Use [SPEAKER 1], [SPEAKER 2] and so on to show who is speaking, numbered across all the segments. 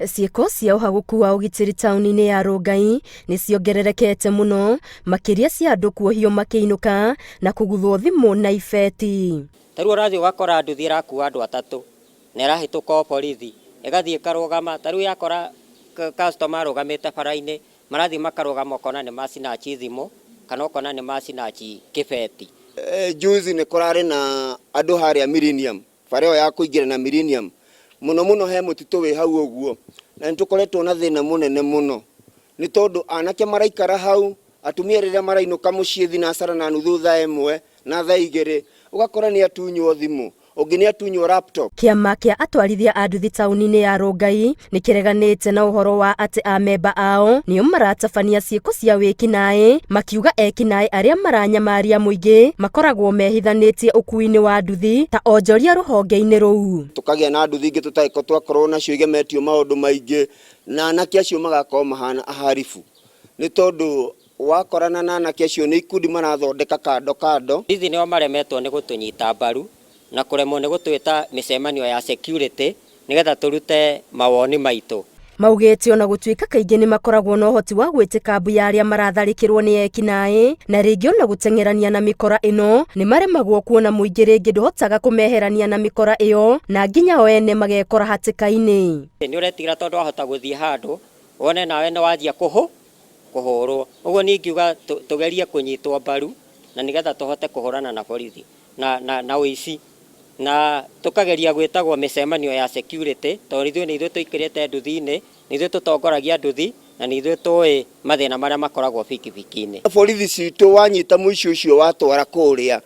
[SPEAKER 1] Ciĩko cia ũhaguku wa ũgitĩri taũni-inĩ ya Rongai nĩ ciongererekete mũno, makĩria cia andũ kuohio makĩinũka na kũguthwo thimũ na ibeti.
[SPEAKER 2] Tarĩu ũrathiĩ ũgakora nduthi ĩrakua andũ atatũ na ĩrahĩtũka o borithi ĩgathiĩ ĩkarũgama. Tarĩu yakora customer arũgamĩte bara-inĩ, marathiĩ makarũgama ũkona nĩ macinachi thimũ kana ũkona nĩ macinachi kĩbeti.
[SPEAKER 3] Juzi nĩ kũrarĩ na andũ harĩa Millennium, bara ĩyo ya kũingĩra na Millennium, mũno mũno he mũtitũ wĩ hau ũguo, na nĩ tũkoretwo na thĩna mũnene mũno nĩ tondũ anake maraikara hau, atumia rĩrĩa marainũka mũciĩ thinacara na nuthu thaa ĩmwe na thaa igĩrĩ ũgakora nĩ atunywo thimũ, ũngĩ nĩ atunywo laptop.
[SPEAKER 1] Kĩama kĩa atwarithia a nduthi taũni-inĩ ya Rongai nĩ kĩreganĩte na ũhoro wa atĩ amemba ao nĩo maratabania ciĩko cia wĩkinaĩ, makiuga ekinaĩ arĩa maranyamaria mũingĩ makoragwo mehithanĩtie ũkui-inĩ wa nduthi ta onjoria rũhonge-inĩ rũu.
[SPEAKER 3] Tũkagĩa na nduthi ingĩ tũtagĩko twakorwo nacio igemetio maũndũ maingĩ na anake acio magakorwo mahana aharibu, nĩ tondũ wakorana na anake acio nĩ ikundi marathondeka kando kando.
[SPEAKER 2] Hizi nĩo maremetwo nĩ gũtũnyita mbaru na kũremwo nĩ gũtwĩta mĩcemanio ya security nĩgetha tũrute mawoni maitũ.
[SPEAKER 1] Maugĩte ona gũtuĩka kaingĩ nĩ makoragwo na ũhoti wa gwĩtĩka mbu ya arĩa maratharĩkĩrwo nĩ ekinaĩ, na rĩngĩ ona gũteng'erania na mĩkora ĩno nĩ maremagwo kuona mũingĩ rĩngĩ ndũhotaga kũmeherania na mĩkora ĩyo na nginya o ene magekora hatĩka-inĩ.
[SPEAKER 2] Nĩ ũretigĩra tondũ wahota gũthiĩ handũ wone nawe nĩ wanjia kũhũrwo. Ũguo nĩ ingiuga tũgerie kũnyitwo mbaru na nĩgetha tũhote kũhũrana na borithi na ũici, na tũkageria gwĩtagwo mĩcemanio ya security tondũ ithuĩ nĩ ithuĩ tũikĩrĩte nduthi-inĩ, nĩ ithuĩ tũtongoragia nduthi na nĩ ithuĩ tũĩ mathĩna marĩa makoragwo bikibiki-inĩ.
[SPEAKER 3] Borithi citũ wanyita mũici ũcio watwara kũrĩa,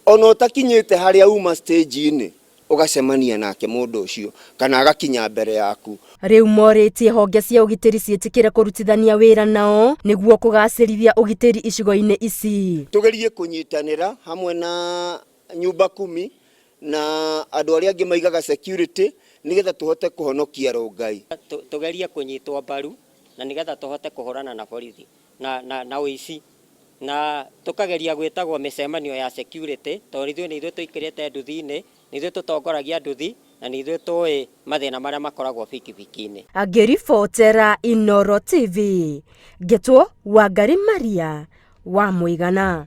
[SPEAKER 3] ona ũtakinyĩte harĩa uma stage-inĩ ũgacemania nake mũndũ ũcio kana agakinya mbere yaku.
[SPEAKER 1] Rĩu morĩtie honge cia ũgitĩri ciĩtĩkĩre kũrutithania wĩra nao nĩguo kũgacĩrithia ũgitĩri icigo-inĩ ici.
[SPEAKER 3] Tũgerie kũnyitanĩra hamwe na nyumba kumi na andũ arĩa angĩ maigaga security nĩgetha tũhote kũhonokia Rongai.
[SPEAKER 2] Tũgerie kũnyitwo mbaru na nĩgetha tũhote kũhũrana na borithi na ũici, na tũkageria gwĩtagwo mĩcemanio ya security tondũ ithuĩ nĩ ithuĩ tũikĩrĩte nduthi-inĩ, nĩ ithuĩ tũtongoragia nduthi na nĩ ithuĩ tũĩ mathĩna marĩa makoragwo bikibiki-inĩ.
[SPEAKER 1] Angĩribotera Inooro TV, Ngetwo Wangari Maria wa Mũigana.